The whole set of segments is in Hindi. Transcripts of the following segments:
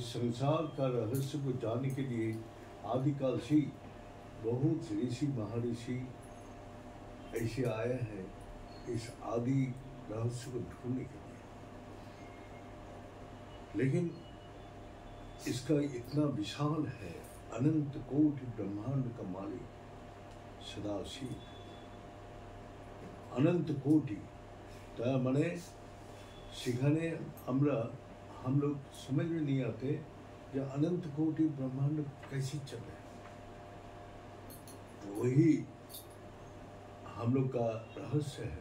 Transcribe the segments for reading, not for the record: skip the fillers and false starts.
संसार का रहस्य को जानने के लिए आदिकाल से बहुत ऋषि महर्षि ऐसे आए हैं इस आदि रहस्य को ढूंढने के लिए, लेकिन इसका इतना विशाल है। अनंत कोटि ब्रह्मांड का मालिक सदाशिव, अनंत कोटि ता माने সেখানে हम लोग समझ में नहीं आते जो अनंत कोटि ब्रह्मांड कैसे चले। तो वही हम लोग का रहस्य है।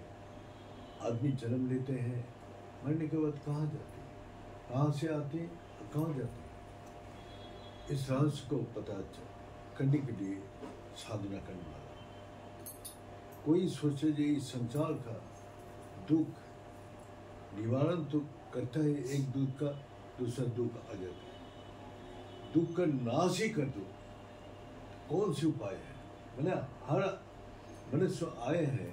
आदमी जन्म लेते हैं, मरने के बाद कहाँ जाते हैं, कहाँ से आते हैं, कहाँ जाते हैं, इस रहस्य को पता करने के लिए साधना करने वाला कोई सोचे जो इस संसार का दुख निवारण तो करता है, एक दुख का दूसरा दुख आ जाता है, दुख का नाश ही कर दो, कौन से उपाय है। मैंने हर मनुष्य आए हैं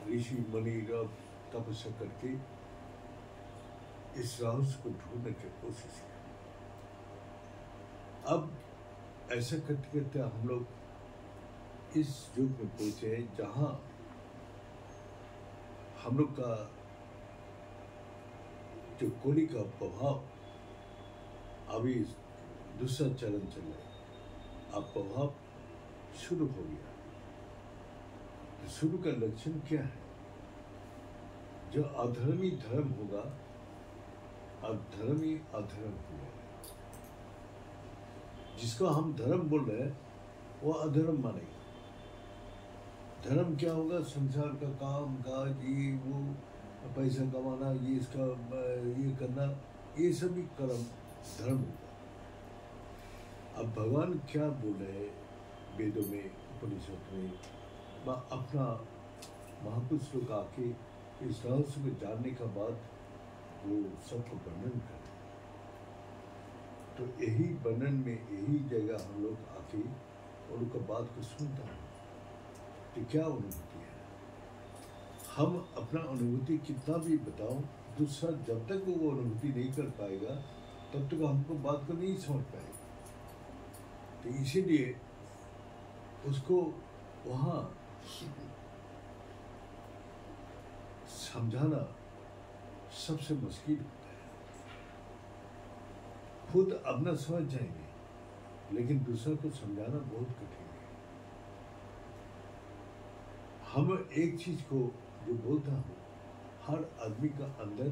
ऋषि मुनि रब तपस्या करके इस रहस्य को ढूंढने की कोशिश की। अब ऐसा करते करते हम लोग इस युग में पहुंचे जहां हम लोग का जो कोली का प्रभाव अभी दूसरा चरण चल रहा है, अब प्रभाव शुरू हो गया। तो शुरू का लक्षण क्या है? जो अधर्मी धर्म होगा, अधर्मी अधर्म होगा। जिसको हम धर्म बोल रहे हैं वो अधर्म मानेगा, धर्म क्या होगा? संसार का काम काज, ये वो, पैसा कमाना, ये इसका ये करना, ये सभी कर्म धर्म होगा। अब भगवान क्या बोल रहे हैं वेदों में, उपनिषद में, अपना महापुरुष लोग आके इस रहस्य को जानने का बाद वो सबको वर्णन कर। तो यही वर्णन में यही जगह हम लोग आके और उनका बात को सुनता हूँ कि क्या अनुभूति है। हम अपना अनुभूति कितना भी बताओ, दूसरा जब तक वो अनुभूति नहीं कर पाएगा तब तक हमको बात को नहीं समझ पाएगा। तो इसीलिए उसको वहाँ समझाना सबसे मुश्किल होता है। खुद अपना समझ जाएंगे लेकिन दूसरा को समझाना बहुत कठिन है। हम एक चीज को जो बोलता हूँ, हर आदमी का अंदर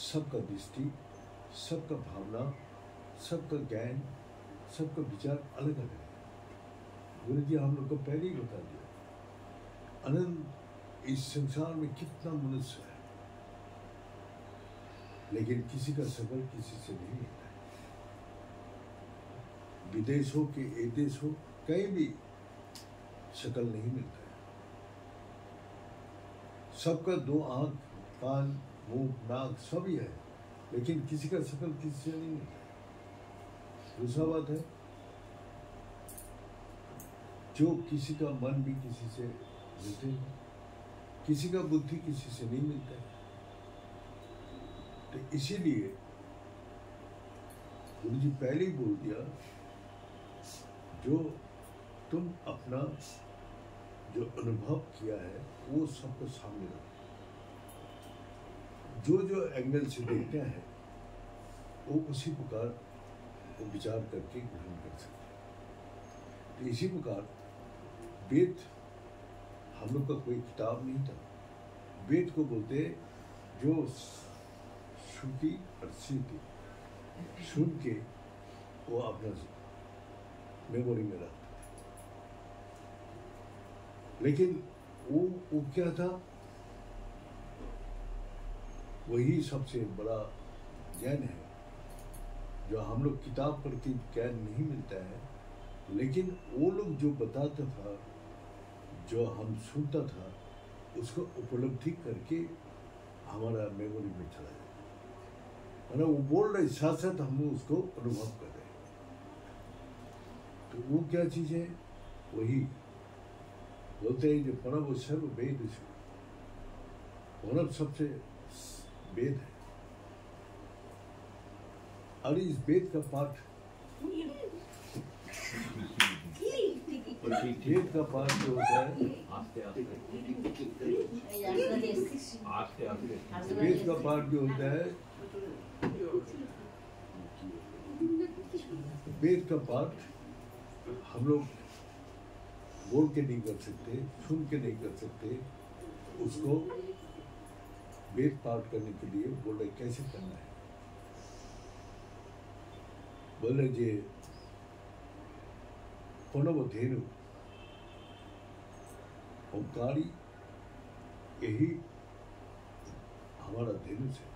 सबका दृष्टि, सबका भावना, सबका ज्ञान, सबका विचार अलग अलग है। गुरु जी हम लोग को पहले ही बता दिया, अनंत इस संसार में कितना मनुष्य है, लेकिन किसी का शकल किसी से नहीं मिलता है। विदेश हो कि एक देश हो, कहीं भी शकल नहीं मिलता है। सबका दो आंख, कान, मुंह, नाक सभी है, लेकिन किसी का शकल किसी से नहीं मिलता है। दूसरा बात है, जो किसी का मन भी किसी से मिलते हैं, किसी का बुद्धि किसी से नहीं मिलता है। तो इसीलिए गुरु जी पहले ही बोल दिया, जो तुम अपना जो अनुभव किया है वो सबको सामने रखो। जो जो एंगल से देखते हैं वो उसी प्रकार वो विचार करके ग्रहण कर सकते हैं। तो इसी प्रकार वेद हम लोग का कोई किताब नहीं था। वेद को बोलते जो श्रुति और स्मृति सुन के वो अपना मेमोरी में रखते। लेकिन वो क्या था, वही सबसे बड़ा ज्ञान है जो हम लोग किताब पढ़ के ज्ञान नहीं मिलता है। लेकिन वो लोग जो बताता था, जो हम सुनता था, उसको उपलब्धि करके हमारा मेमोरी में चला जाता। मतलब वो बोल रहे साथ साथ हम उसको अनुभव कर रहे हैं। तो वो क्या चीज है, वही बोलते हैं जो प्रणव सर्व वेद, प्रणव सबसे वेद है। और इस वेद का पाठ, वेद का पाठ जो होता है, वेद का पाठ जो होता है, वेद का पाठ हम लोग बोल के नहीं कर सकते, सुन के नहीं कर सकते। उसको वेद पाठ करने के लिए बोल रहे कैसे करना है। बोल रहे जे प्रणव धेनु ओंकारी, यही हमारा धेनु है।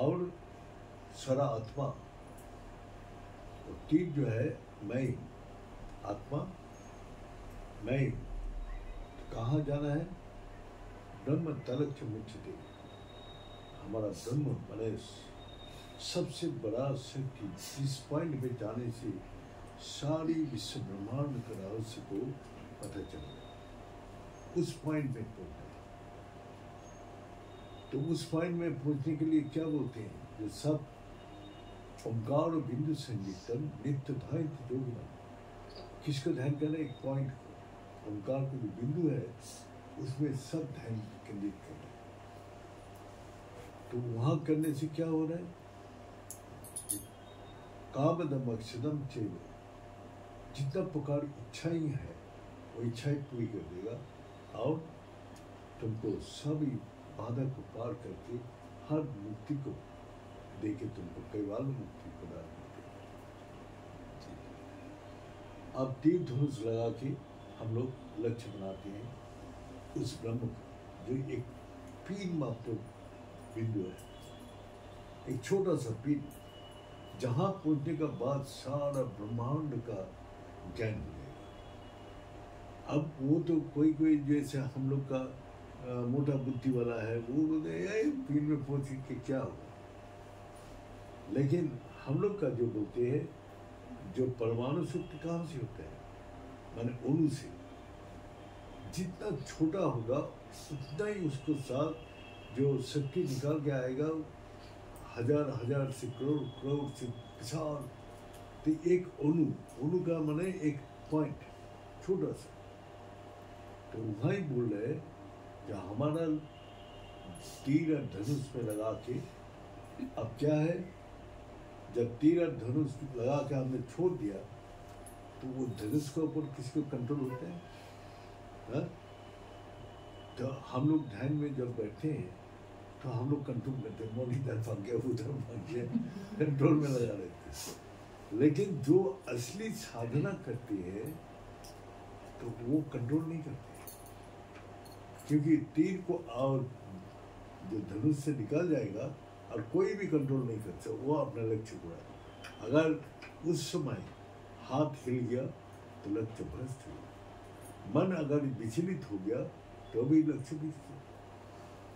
और सरा आत्मा, और तीर जो है मैं, आत्मा मैं, तो कहाँ जाना है? ब्रह्म तलक्ष मुच्यते, हमारा ब्रह्म माने सबसे बड़ा शक्ति, जिस पॉइंट पे जाने से सारी विश्व ब्रह्मांड का रहस्य को पता चल गया, उस पॉइंट पे पहुंचना। तो उस पॉइंट में पहुंचने के लिए क्या बोलते हैं, जो सब ओंकार और बिंदु संगीतम नित्य ध्यान जोगिना। किसको ध्यान करना? एक पॉइंट को, ओंकार को जो बिंदु है उसमें सब ध्यान केंद्रित करना। तो वहां करने से क्या हो रहा है? कामदम अक्षदम चेव, जितना प्रकार इच्छाएं है वो इच्छाएं पूरी कर देगा और तुमको सभी बाधा को पार करके हर मुक्ति को देके तुमको कैवाल मुक्ति प्रदान कर देगा। अब तीर धनुष लगा के हम लोग लक्ष्य बनाते हैं उस ब्रह्म का, जो एक पिन मात्र बिंदु है, एक छोटा सा पिन, जहाँ पहुँचने का बाद सारा ब्रह्मांड का ज्ञान हो जाएगा। अब वो तो कोई कोई जैसे हम लोग का मोटा बुद्धि वाला है, वो बोलते पिन में पहुँच के क्या होगा, लेकिन हम लोग का जो बोलते हैं, जो परमाणु शक्ति कहाँ से होता है, माने अणु से, जितना छोटा होगा उतना ही उसको साथ जो शक्ति निकाल के आएगा, हजार हजार से करोड़ करोड़ से विशाल। तो एक अणु का माने एक पॉइंट छोटा सा, तो वहाँ ही बोल रहे कि हमारा तीर और धनुष में लगा के, अब क्या है, जब तीर और धनुष लगा के हमने छोड़ दिया तो वो धनुष के ऊपर किसी को कंट्रोल होता है? हा? तो हम लोग ध्यान में जब बैठते हैं तो हम लोग कंट्रोल करते हैं, मोनी इधर भाग गया उधर भाग गया, कंट्रोल में लगा रहते हैं। लेकिन जो असली साधना करती है तो वो कंट्रोल नहीं करते, क्योंकि तीर को और जो धनुष से निकल जाएगा और कोई भी कंट्रोल नहीं कर सकता, वो अपना लक्ष्य को है। अगर उस समय हाथ हिल गया तो लक्ष्य भ्रष्ट हुआ, मन अगर विचलित हो गया तो भी लक्ष्य भ्रष्ट हुआ।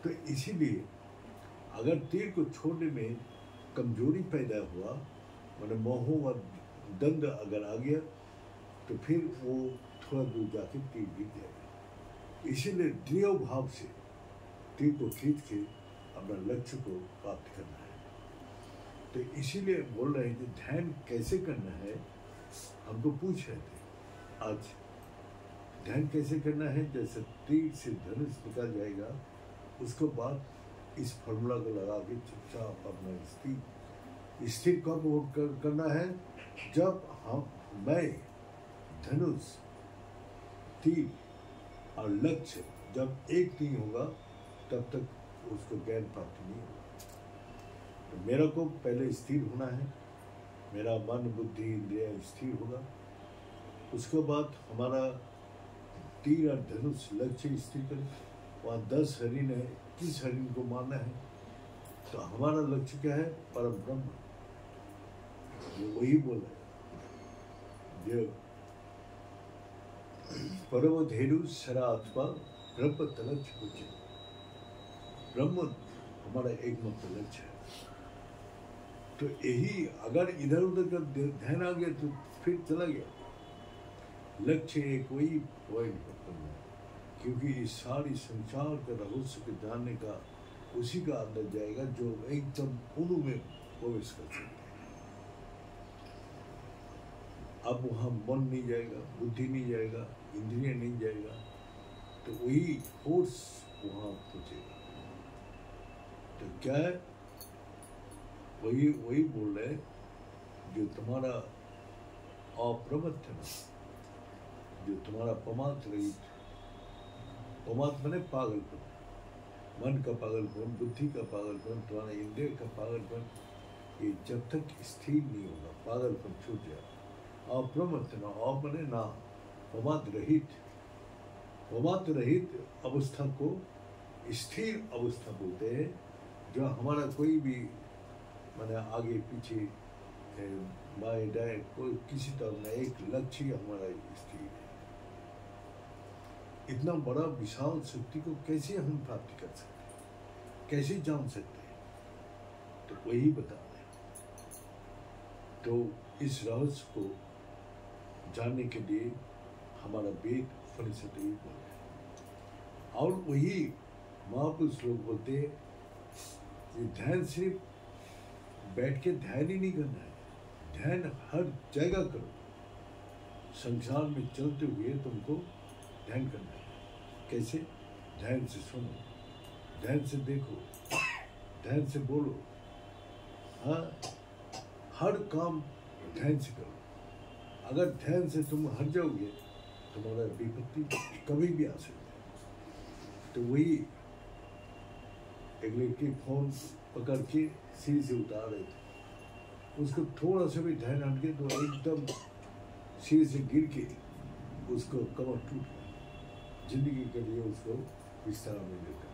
तो इसीलिए अगर तीर को छोड़ने में कमजोरी पैदा हुआ, मतलब मोह और दंड अगर आ गया, तो फिर वो थोड़ा दूर जाके तीर गिर जाएगा। इसीलिए दृढ़ भाव से तीर को खींच के अपना लक्ष्य को प्राप्त करना है। तो इसीलिए बोल रहे हैं कि ध्यान कैसे करना है, हमको पूछ रहे थे आज। ध्यान कैसे करना है, जैसे तीर से धनुष निकल जाएगा, उसके बाद इस फॉर्मूला को लगा के चुपचाप अपना स्थिर कब करना है, जब मैं धनुष तीर और लक्ष्य जब एक नहीं होगा तब तक उसको ज्ञान प्राप्ति नहीं होगा। तो मेरा को पहले स्थिर होना है, मेरा मन बुद्धि इंद्रिय स्थिर होगा, उसके बाद हमारा तीर और धनुष लक्ष्य स्थिर करें। वहाँ 10 हरिण है, किस हरिण को मारना है, तो हमारा लक्ष्य क्या है, परम ब्रह्म। ये वही बोल रहे जो परम धेनु सरा आत्मा ब्रह्म तलक्ष्य पूछे। ब्रह्म हमारा एकमात्र लक्ष्य है। तो यही अगर इधर उधर का ध्यान आ गया तो फिर चला गया। लक्ष्य एक वही पॉइंट पर, क्योंकि इस सारी संसार का रहस्य को जानने का उसी का अंदर जाएगा जो एकदम अणु में प्रवेश कर सकते हैं। अब वहाँ मन नहीं जाएगा, बुद्धि नहीं जाएगा, इंद्रिय नहीं जाएगा, तो वही फोर्स वहाँ पहुँचेगा। तो क्या है, वही बोल रहे जो तुम्हारा अप्रमत्त है, जो तुम्हारा प्रमाद रहित, प्रमाद माने पागलपन, मन का पागलपन, बुद्धि का पागलपन, तुम्हारा इंद्रिय का पागलपन, ये जब तक स्थिर नहीं होगा, पागलपन छूट जाएगा। अप्रमत्त ना, आप माने ना, प्रमाद रहित अवस्था को स्थिर अवस्था बोलते हैं, जो हमारा कोई भी माने आगे पीछे बाएं दाएं कोई किसी तरह ना, एक लक्ष्य हमारा स्थिर है। इतना बड़ा विशाल शक्ति को कैसे हम प्राप्त कर सकते हैं, कैसे जान सकते हैं, तो वही बता रहे हैं। तो इस रहस्य को जानने के लिए हमारा वेद उपनिषद ही बोल रहे हैं। और वही महापुरुष लोग बोलते हैं कि ध्यान सिर्फ बैठ के ध्यान ही नहीं करना है, ध्यान हर जगह करो। संसार में चलते हुए तुमको ध्यान करना है। कैसे? ध्यान से सुनो, ध्यान से देखो, ध्यान से बोलो। हाँ, हर काम ध्यान से करो। अगर ध्यान से तुम हट जाओगे तुम्हारा विपत्ति कभी भी आ सकती है। तो वही एक लड़की फोन पकड़ के सीढ़ी से उतार रहे थे, उसको थोड़ा सा भी ध्यान हट गया तो एकदम सीढ़ी से गिर के उसको कमर टूट गया, जिंदगी के लिए उसको बिस्तर में लेकर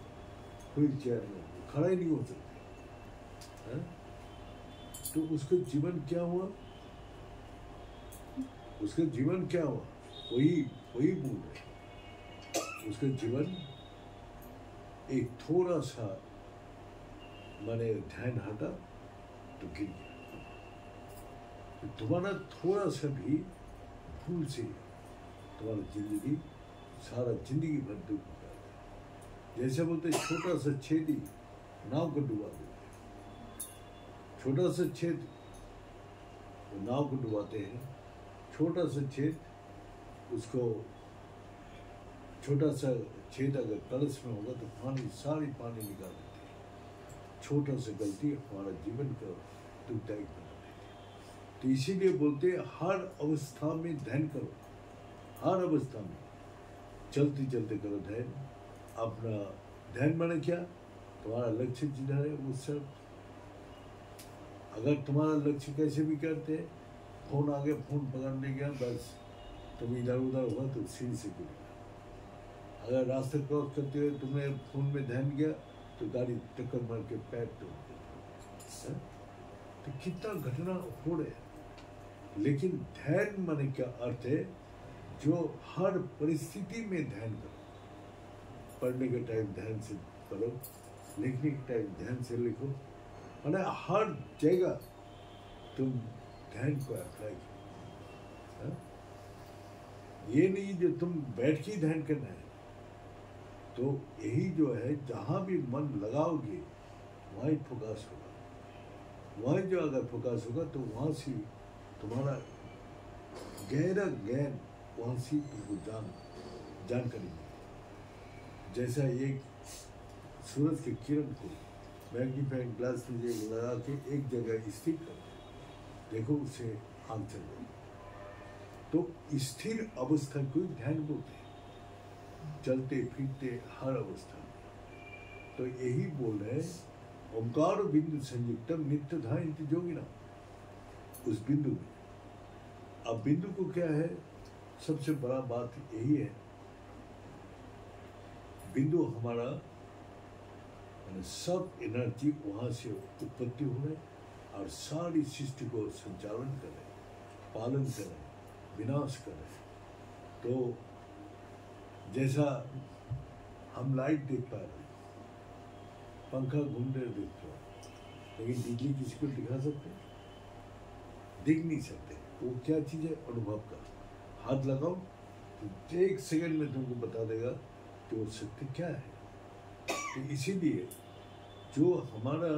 व्हील चेयर में खड़ा ही नहीं हो सकते हैं? तो उसका जीवन क्या हुआ? उसका जीवन क्या हुआ? वही वही बोल रहे। उसका जीवन एक थोड़ा सा मैंने ध्यान हटा तो गिर गया। तो तुम्हारा थोड़ा सा भी भूल से तुम्हारा जिंदगी सारा जिंदगी भर दुख होता है। जैसे बोलते छोटा सा छेद ही नाव को डुबा देते हैं। छोटा सा छेद वो नाव को डुबाते हैं। छोटा सा छेद उसको छोटा सा छेद अगर कलश में होगा तो पानी सारी पानी निकाल देते हैं। छोटा सा गलती हमारा जीवन को दुखदायक बना देती है। तो इसीलिए बोलते हैं हर अवस्था में ध्यान करो, हर अवस्था में चलते चलते करो ध्यान। अपना ध्यान माने क्या? तुम्हारा लक्ष्य जिधर है वो सब। अगर तुम्हारा लक्ष्य कैसे भी करते हैं, फोन आ गया, फोन पकड़ने गया, बस तुम इधर उधर हुआ तो सीढ़ी से गिर गया। अगर रास्ते क्रॉस करते हुए तुमने फोन में ध्यान गया तो गाड़ी टक्कर मार के पैर तोड़ दिया। तो कितना घटना हो रहा है। लेकिन ध्यान माने क्या अर्थ है? जो हर परिस्थिति में ध्यान करो। पढ़ने के टाइम ध्यान से पढ़ो, लिखने के टाइम ध्यान से लिखो, माने हर जगह तुम ध्यान को अप्लाई करो। ये नहीं जो तुम बैठ के ध्यान करना है। तो यही जो है, जहाँ भी मन लगाओगे वहीं फोकस होगा। वहीं जो अगर फोकस होगा तो वहाँ से तुम्हारा गहरा ज्ञान वहाँ से तुमको जानकारी मिलेगी। जैसा एक सूरज के किरण को मैग्नीफाइंग ग्लास में लगा के एक जगह स्थिर कर देखो, उसे आग चल जाएगी। तो स्थिर अवस्था को ध्यान बोलते हैं, चलते फिरते हर अवस्था में। तो यही बोल रहे हैं ओंकार बिंदु संयुक्तम नित्यधा इंति जोगिना। उस बिंदु में, अब बिंदु को क्या है? सबसे बड़ा बात यही है, बिंदु हमारा सब एनर्जी वहां से उत्पत्ति हो रहे और सारी सृष्टि को संचालन कर रहे, पालन कर रहे, विनाश कर रहे। तो जैसा हम लाइट देख पा रहे, पंखा घूम रहे देख रहे, लेकिन बिजली किसी को दिखा सकते? दिख नहीं सकते। वो क्या चीज़ है? अनुभव का। हाथ लगाओ तो 1 सेकंड में तुमको बता देगा कि वो शक्ति क्या है। तो इसीलिए जो हमारा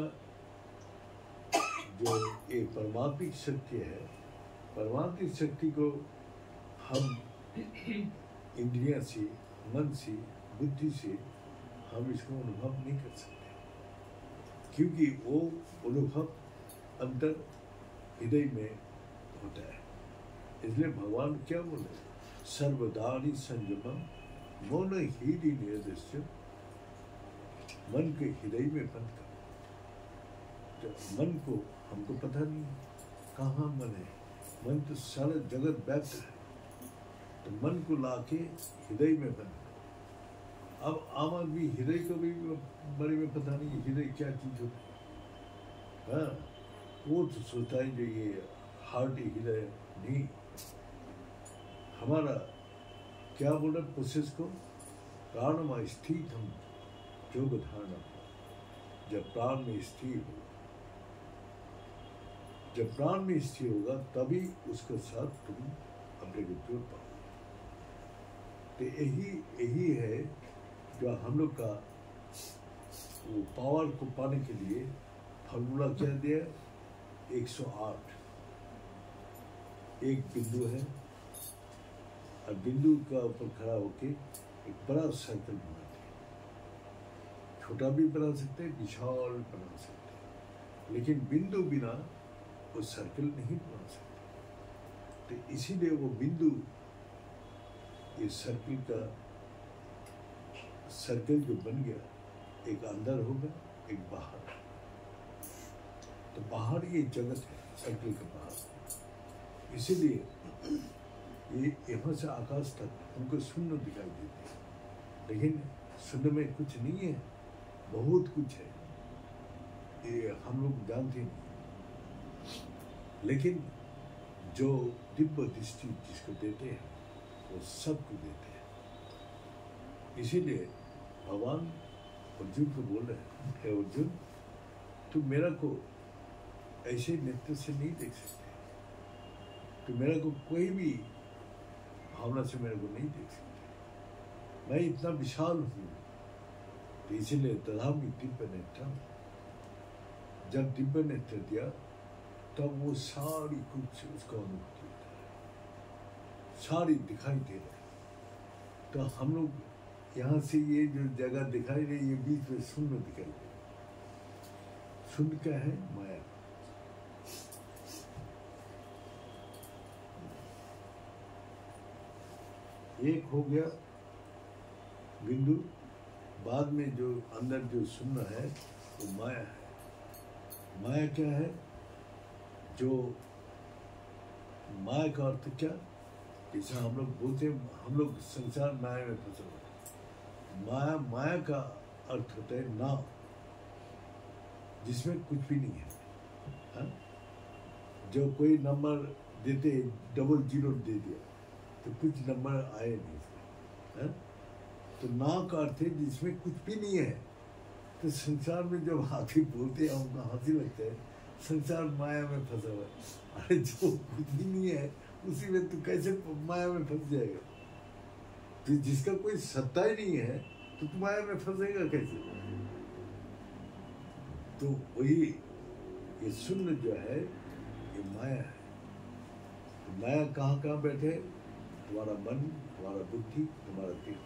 जो एक परमात्मिक शक्ति है, परमात्मिक शक्ति को हम इंद्रियां से, मन से, बुद्धि से हम इसको अनुभव नहीं कर सकते, क्योंकि वो अनुभव अंदर हृदय में होता है। इसलिए भगवान क्या बोले? सर्वदानि संयमम मौन हीरि निर्दिष्ट। मन के हृदय में बंद कर। जब मन को हमको पता नहीं कहाँ मन है, मन तो सारा जगत व्याप्त है, तो मन को लाके हृदय में बंद करो। अब आम आदमी हृदय को भी बारे में पता नहीं हृदय क्या चीज होती है। हाँ, वो तो सोचता है जो ये हार्ट हृदय नहीं। हमारा क्या बोला प्रोसेस को? प्राण स्थित हम योग धारणा। जब प्राण में स्थिर हो, जब प्राण में स्थिर होगा तभी उसके साथ तुम अपने को जोड़ पाओगे। तो यही है जो हम लोग का वो पावर को पाने के लिए फॉर्मूला क्या दिया? 108 एक बिंदु है और बिंदु का ऊपर खड़ा होके एक बड़ा सर्कल बनाते हैं। छोटा भी बना सकते हैं, विशाल बना सकते हैं, लेकिन बिंदु बिना वो सर्कल नहीं बना सकते। तो इसीलिए वो बिंदु, इस सर्कल जो बन गया, एक अंदर होगा एक बाहर। तो बाहर ये जगत है, सर्कल के बाहर। इसीलिए ये यहाँ से आकाश तक हमको शून्य दिखाई देती है, लेकिन शून्य में कुछ नहीं है, बहुत कुछ है, ये हम लोग जानते नहीं। लेकिन जो दिव्य दृष्टि जिसको देते हैं वो सबको देते हैं। इसीलिए भगवान अर्जुन को बोल रहे हैं, हे अर्जुन, तुम मेरा को ऐसे नेत्र से नहीं देख सकते, तो मेरा को कोई भी भावना से मेरे को नहीं देख सकते, मैं इतना विशाल हूँ। तो इसीलिए दधामि दिव्य नेत्र, जब दिव्य नेत्र दिया तब वो सारी कुछ उसको अनुभूति होता है, सारी दिखाई दे रही। तो हम लोग यहाँ से ये जो जगह दिखाई रही, ये बीच में शून्य दिखाई दे रही। शून्य क्या है? माया। एक हो गया बिंदु, बाद में जो अंदर जो शून्य है वो माया है। माया क्या है? जो माया का अर्थ क्या? जैसे हम लोग बोलते हैं, हम लोग संसार माया में फंसे हुए। माया, माया का अर्थ होता है ना, जिसमें कुछ भी नहीं है, हा? जो कोई नंबर देते, डबल जीरो दे दिया तो कुछ नंबर आए नहीं, हा? तो ना का अर्थ है जिसमें कुछ भी नहीं है। तो संसार में जब आके बोलते हैं हमको हंसी लगता है, संसार माया में फंसा हुआ है। अरे जो कुछ भी नहीं है उसी में तो कैसे माया में फंस जाएगा? तो जिसका कोई सत्ता ही नहीं है तो तू माया में फंसेगा कैसे? तो वही ये शून्य जो है ये माया है। तो माया कहाँ कहाँ बैठे? तुम्हारा मन, तुम्हारा बुद्धि, तुम्हारा देह।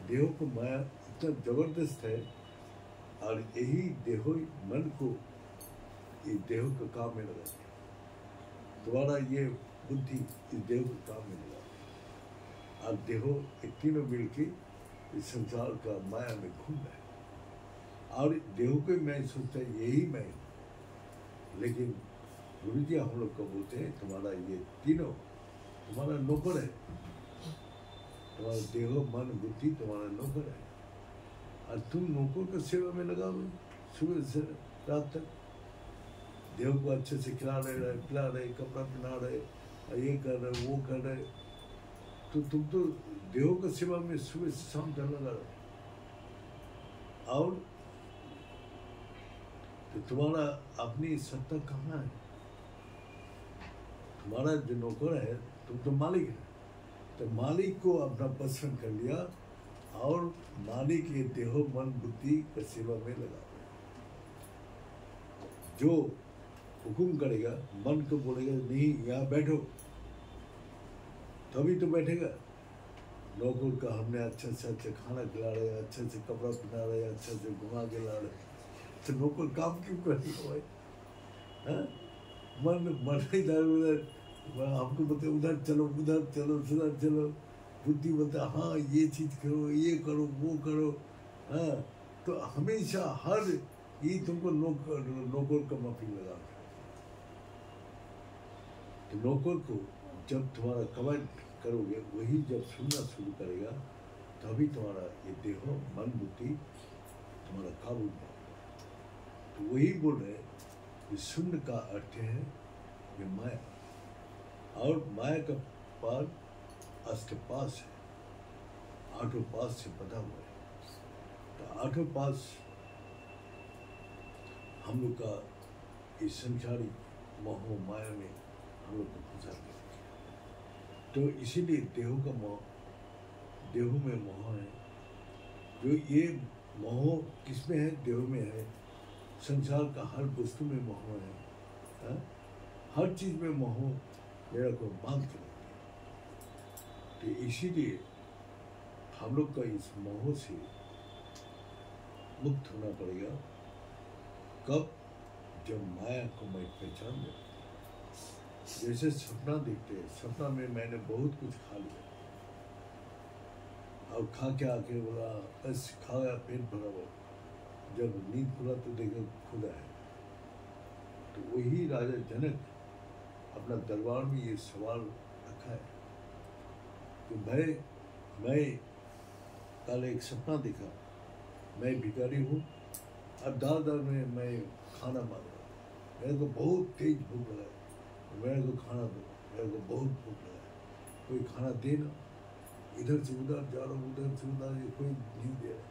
देह को माया इतना जबरदस्त है, और यही देहो मन को ये देह का काम में लगाते हैं। तुम्हारा ये बुद्धि इस देह को काम में लगाते, और देहो ये तीनों मिलके इस संसार का माया में घूम रहे हैं। और देहो को मैं सोचता है यही मैं हूँ, लेकिन गुरु जी हम लोग को बोलते हैं तुम्हारा ये तीनों तुम्हारा नौकर है। तुम्हारा देहो मन बुद्धि तुम्हारा नौकर है, और तुम नौकर का सेवा में लगा हुए सुबह से रात तक। देव को अच्छे से खिला रहे, पिला रहे, कपड़ा पहना रहे, ये कर रहे, वो कर रहे, तो तुम तो देव का सेवा में सुबह से शाम तक लगा रहे। और तो तुम्हारा अपनी सत्ता कहाँ है? तुम्हारा जो नौकर है, तुम तो मालिक है। तो मालिक को अपना पसंद कर लिया, और मालिक ये देहो मन बुद्धि का सेवा में लगा। जो हुकुम करेगा, मन को बोलेगा नहीं यहाँ बैठो, तभी तो बैठेगा। नौकर का हमने अच्छा से अच्छा खाना खिला रहे, अच्छे से कपड़ा पहना रहे, अच्छे से घुमा के ला रहे, तो नौकर काम क्यों करेगा भाई? हाँ, मन इधर उधर हमको बोलते उधर चलो, उधर चलो, उधर चलो। बुद्धि बोलता हाँ ये चीज़ करो, ये करो, वो करो। हाँ, तो हमेशा हर ये तुमको नौकर का माफी लगा। तो नौकर को जब तुम्हारा कमांड करोगे, वही जब सुनना शुरू करेगा, तभी तुम्हारा ये देहो मन बुद्धि तुम्हारा काबू में। तो वही बोल रहे ये शून्य का अर्थ है ये माया, और माया का पार अष्टपास है, आठों पास से बधा हुआ है। तो आठों पास हम लोग का इस संसारी मोह माया में हम लोग को फंसा दिया। तो इसीलिए देहों का मोह, देहों में मोह है। जो ये मोह किसमें है? देहों में है। संसार का हर वस्तु में मोह है, हा? हर चीज़ में मोह मेरा को बांध के रखती है। तो इसीलिए हम लोग का इस मोह से मुक्त होना पड़ेगा। कब? जब माया को मैं पहचान लूँ। जैसे सपना देखते हैं, सपना में मैंने बहुत कुछ खा लिया, और खा के आके बोला बस खा गया, पेट भरा हुआ। जब नींद खुला तो देखा खुदा है। तो वही राजा जनक अपना दरबार में ये सवाल रखा है कि मैं कल एक सपना देखा, मैं भिखारी हूँ और दार में मैं खाना मांग रहा हूँ, मेरे को बहुत तेज भूख लगा है, मेरे को खाना दो, मेरे को बहुत भूख लगा है, कोई खाना देना। इधर से उधर जा रहा हूँ, उधर से उधर, ये कोई नहीं दे रहा।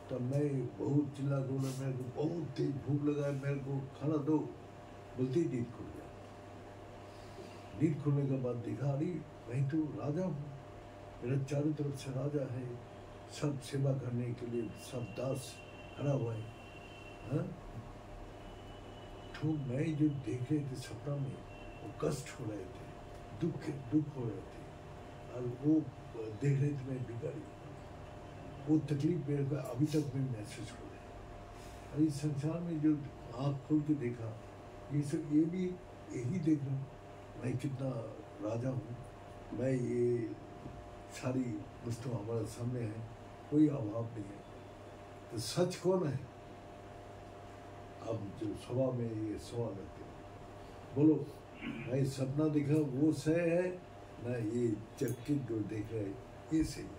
तब मैं बहुत चिल्ला बोला, मेरे को बहुत तेज भूख लगा है, मेरे को खाना दो। बोलते ही नींद खुल गया। नींद खुलने के बाद देखा, अरे मैं तो राजा हूँ, मेरा चारों तरफ से राजा है, सब सेवा करने के लिए सब दास खड़ा हुआ है, हाँ? तो मैं जो देख रहे थे सपना में, वो कष्ट हो रहे थे, दुख हो रहे थे, और वो देख रहे थे मैं भिखारी, वो तकलीफ मेरे को अभी तक में महसूस हो रहा है। और इस संसार में जो आँख खोल के देखा, ये सब ये भी यही देख रहा हूँ, मैं कितना राजा हूँ, मैं ये सारी वस्तु हमारे सामने है, कोई अभाव नहीं है। तो सच कौन है? अब जो सभा में ये सवाल रखते हैं, बोलो भाई सपना देखा वो सही है ना, ये चकित जो देख रहे ये सही है?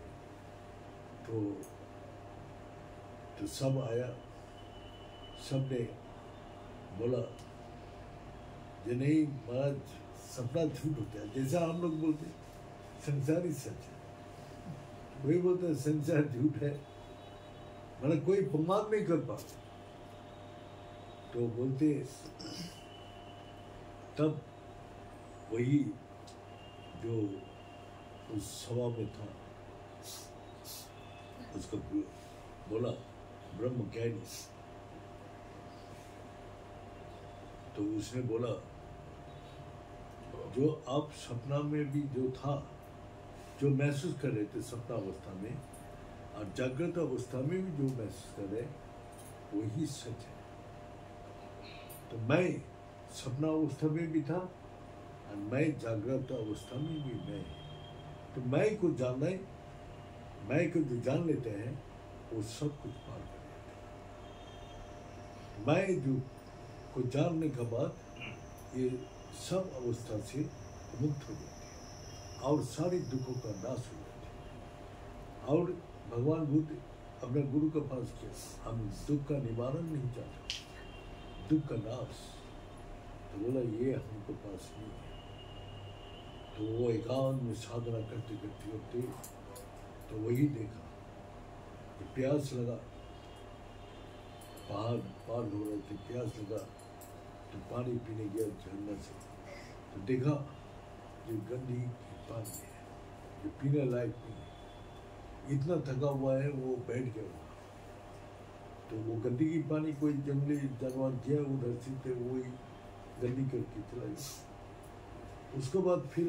तो सब आया, सब ने बोला ये नहीं महाराज, सपना झूठ होता है, जैसा हम लोग बोलते संसार ही सच है, वही बोलते हैं संसार झूठ है, मतलब कोई प्रमाण नहीं कर पाता। तो बोलते तब वही जो उस सभा में था उसको बोला ब्रह्म ज्ञानी, तो उसने बोला जो आप सपना में भी जो था, जो महसूस कर रहे थे सपना अवस्था में, और जागृत अवस्था में भी जो महसूस कर रहे वही सच है। तो मैं सपना अवस्था में भी था और मैं जागृत अवस्था में भी मैं। तो मैं को जानना है, मैं को जो जान लेते हैं वो सब कुछ पार कर लेते हैं। मैं जो को जानने के बाद ये सब अवस्था से मुक्त हो जाते हैं और सारे दुखों का नाश हो जाते हैं। और भगवान बुद्ध अपने गुरु के पास किया, हम दुख का निवारण नहीं चाहते, दुख का नाश। तो बोला ये हमको पास नहीं है। तो वो एकांत में साधना करते करते करते तो वही देखा कि प्यास लगा, पहाड़ पार हो रहे थे, प्यास लगा तो पानी पीने गया झरना से, तो देखा जो गंदी पानी है, जो पीने लायक नहीं है, इतना थका हुआ है वो बैठ गया। तो वो गंदगी पानी कोई जंगली जानवर गया उधर से, तो वही गंदी करके चला गया। उसके बाद फिर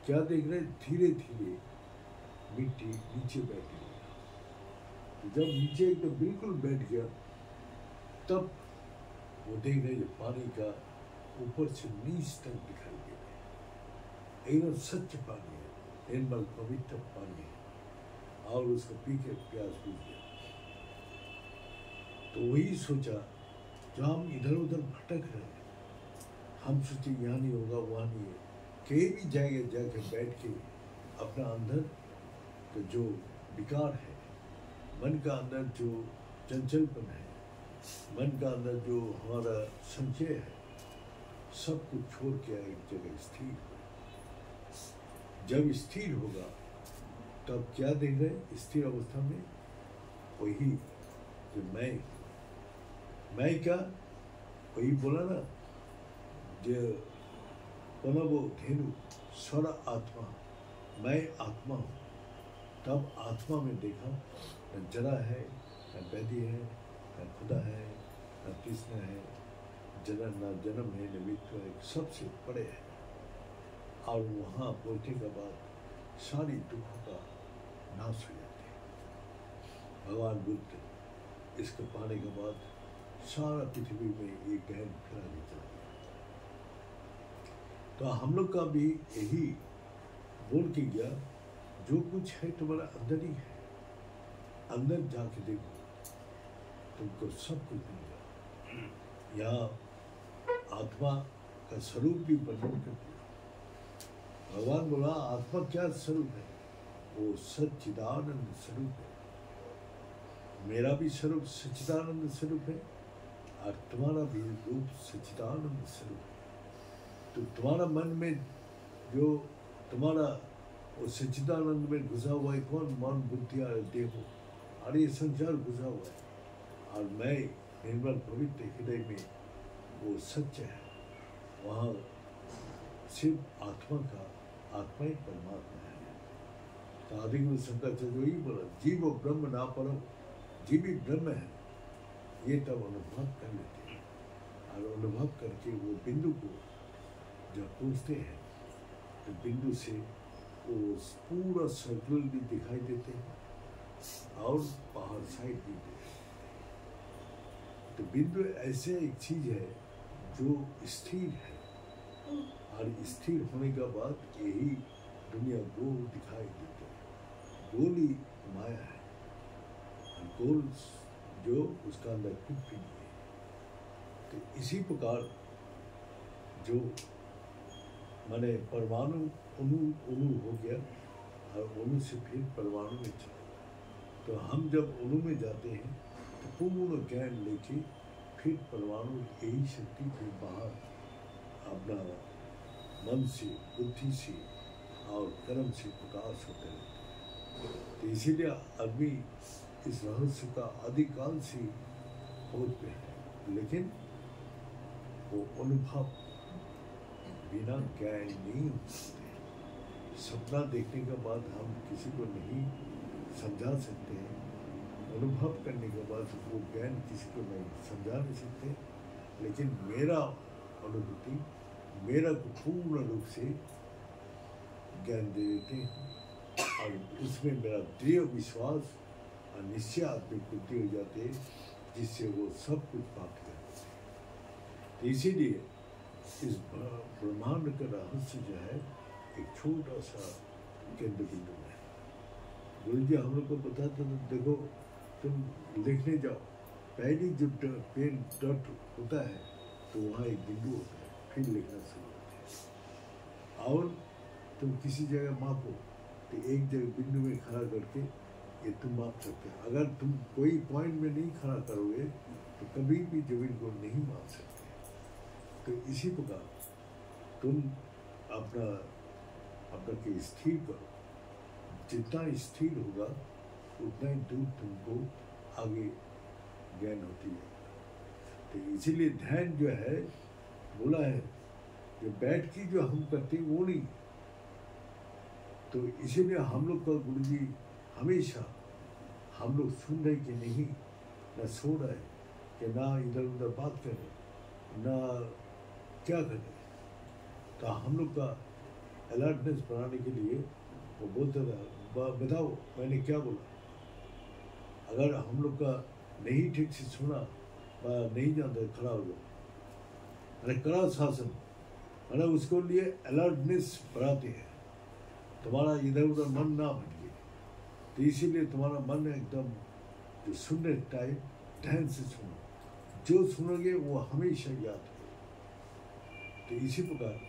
क्या देख रहे, धीरे धीरे मिट्टी नीचे बैठ गई। तो जब नीचे एकदम बिल्कुल बैठ गया, तब वो देख रहे जो पानी का ऊपर से नीच तक दिखाई दे रहा है, एकदम सच्चा पानी है, निर्मल पवित्र पानी है, और उसको पी के प्यास बुझ गया। तो वही सोचा, जो हम इधर उधर भटक रहे हैं, हम सोचे यहाँ नहीं होगा वहाँ नहीं है, कहीं भी जाएंगे जाके बैठ के अपना अंदर तो जो विकार है, मन का अंदर जो चंचलपन है, मन का अंदर जो हमारा संचय है, सब कुछ छोड़ के एक जगह स्थिर हो। जब स्थिर होगा तब क्या देख रहे, स्थिर अवस्था में वही जो मैं क्या, वही बोला ना, जो बोला वो धेनु स्वर आत्मा, मैं आत्मा हूँ। तब आत्मा में देखा न जरा है, न व्याधि है, न खुदा है, न तृष्णा है, न जन्म है, न मृत्यु है, सबसे बड़े है। और वहाँ पहुँचने के बाद सारी दुखों का नाश हो जाते हैं। भगवान बुद्ध इसको पाने के बाद सारा पृथ्वी में एक गहन फैलाने चला गया। तो हम लोग का भी यही बोल के गया, जो कुछ है तुम्हारा अंदर ही है, अंदर जाके देखो तुमको सब कुछ मिलेगा। यहाँ आत्मा का स्वरूप भी वर्णन कर दिया। भगवान बोला आत्मा क्या स्वरूप है, वो सच्चिदानंद स्वरूप है। मेरा भी स्वरूप सच्चिदानंद स्वरूप है और तुम्हारा भी रूप सच्चिदानंद स्वरूप है। तो तुम्हारा मन में जो तुम्हारा वो सच्चिदानंद में घुसा हुआ है कौन? मन, बुद्धि और देह और ये संसार घुसा हुआ है। और मैं निर्मल पवित्र हृदय में वो सत्य है, वहाँ सिर्फ आत्मा ही परमात्मा है। तो आदि गुरु शंकराचार्य वही बोला, जीव ब्रह्म ना परम, जीव ही ब्रह्म है। ये तब अनुभव कर लेते हैं और अनुभव करके वो बिंदु को जब पूछते हैं तो बिंदु से वो पूरा सर्कल भी दिखाई देते हैं और बाहर साइड भी दिखाई देते। तो बिंदु ऐसे एक चीज है जो स्थिर है और स्थिर होने के बाद यही दुनिया गोल दिखाई देती है। गोल ही माया है और गोल जो उसका अंदर कुछ भी नहीं है। तो इसी प्रकार जो माने परमाणु अणु हो गया और अणु से फिर परमाणु में चला। तो हम जब अणु में जाते हैं तो पूर्ण ज्ञान लेके फिर परमाणु यही शक्ति फिर बाहर अपना मन से, बुद्धि से और कर्म से प्रकाश होते रहते हैं। तो इसीलिए आदमी इस रहस्य का आदिकाल से खोज में है, लेकिन वो अनुभव बिना ज्ञान नहीं हो सकते। सपना देखने के बाद हम किसी को नहीं समझा सकते हैं, अनुभव करने के बाद वो ज्ञान किसी को नहीं समझा नहीं सकते। लेकिन मेरा अनुभूति मेरा को पूर्ण रूप से ज्ञान दे देते हैं और उसमें मेरा दृढ़ विश्वास और निश्चय आत्मिक बुद्धि हो जाते हैं, जिससे वो सब कुछ प्राप्त कर देते हैं। तो इसीलिए इस ब्रह्मांड का रहस्य जो है एक छोटा सा केंद्र बिंदु है। गुरु जी हम लोग को बताते तो देखो तुम लिखने जाओ, पहली जब पेन डॉट होता है तो वहाँ एक बिंदु होता है, फिर लिखना शुरू होता है। और तुम किसी जगह मापो तो एक जगह बिंदु में खड़ा करके ये तुम माप सकते हो। अगर तुम कोई पॉइंट में नहीं खड़ा करोगे तो कभी भी जमीन को नहीं माप सकते। तो इसी प्रकार तुम अपना के स्थिर करो, जितना स्थिर होगा उतना ही दूर तुमको आगे ज्ञान होती है। तो इसीलिए ध्यान जो है बोला है जो बैठ के जो हम करते हैं वो नहीं। तो इसीलिए हम लोग का गुरु जी हमेशा हम लोग सुन रहे कि नहीं, न सो रहे कि ना इधर उधर बात करें, ना क्या करें। तो हम लोग का अलर्टनेस बढ़ाने के लिए वो बोलते रहा, बताओ मैंने क्या बोला। अगर हम लोग का नहीं ठीक से सुना, नहीं जानते, खड़ा हो जाओ, अरे कड़ा शासन, मतलब उसको लिए अलर्टनेस बढ़ाते हैं, तुम्हारा इधर उधर मन ना भटके। तो इसीलिए तुम्हारा मन एकदम जो सुनने टाइम ध्यान से सुनो, जो सुनोगे वो हमेशा याद है। तो इसी प्रकार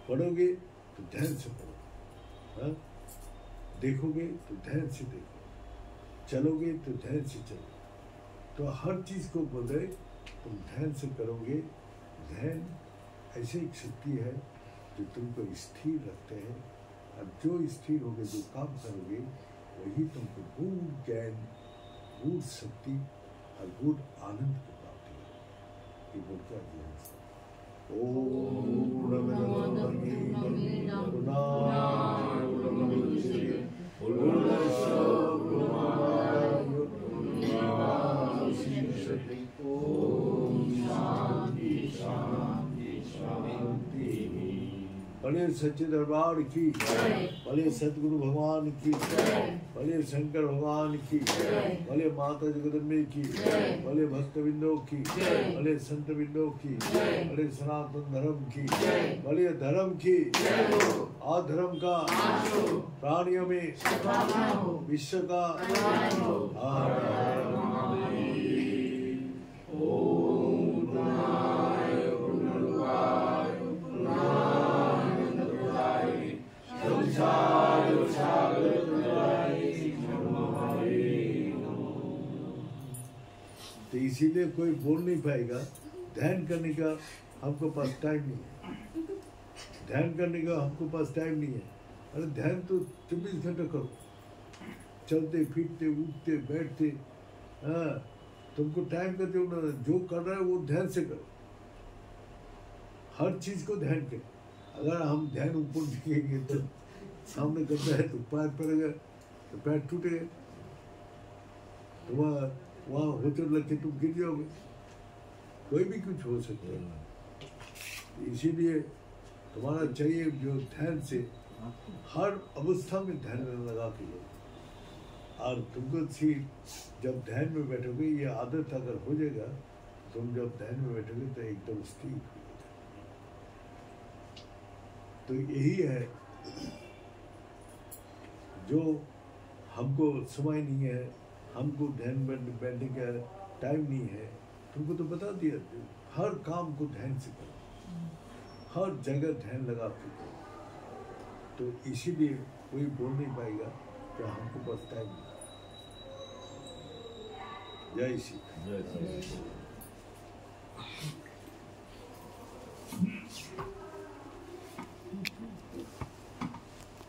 पढ़ोगे तो ध्यान से पढ़ो, हाँ? देखोगे तो ध्यान से देखो, चलोगे तो ध्यान से चलो। तो हर चीज़ को बोले तुम ध्यान से करोगे। ध्यान ऐसी एक शक्ति है जो तुमको स्थिर रखते हैं, और जो स्थिर होगे, जो काम करोगे, वही तुमको गूढ़ ज्ञान, गूढ़ शक्ति और गूढ़ आनंद की प्राप्ति है। ये बोलता है भले सच्चे दरबार की, भले सतगुरु भगवान की, भले शंकर भगवान की, भले माता जगदम्बे की, भले भक्त बिंदो की, भले संत बिंदो की, भले सनातन धर्म की, भले धर्म की, अधर्म का प्राणियों में विश्व का Salu salu तो इसीलिए कोई बोल नहीं पाएगा ध्यान करने का हमको पास टाइम नहीं है, ध्यान करने का हमको पास टाइम नहीं है। अरे ध्यान तो 24 घंटे करो, चलते फिरते उठते बैठते। हाँ, तुमको टाइम का जो जो कर रहा है वो ध्यान से करो, हर चीज़ को ध्यान करें। अगर हम ध्यान ऊपर दिखेंगे तो सामने करता है तो पैर पड़ेगा तो पैर टूटेगा, तो वहाँ होचर लग के तुम गिर जाओगे, कोई भी कुछ हो सकता है। इसीलिए तुम्हारा चाहिए जो ध्यान से हर अवस्था में ध्यान लगा के लो। और तुमको सी जब ध्यान में बैठोगे, ये आदत अगर हो जाएगा, तुम जब ध्यान में बैठोगे तो एकदम स्थिर हो जाएगा। तो यही है जो हमको समय नहीं है, हमको ध्यान में बैठने का टाइम नहीं है। तुमको तो बता दिया, हर काम को ध्यान से करो, हर जगह ध्यान लगा के करो। तो इसीलिए कोई बोल नहीं पाएगा कि हमको बस टाइम नहीं। जय श्री।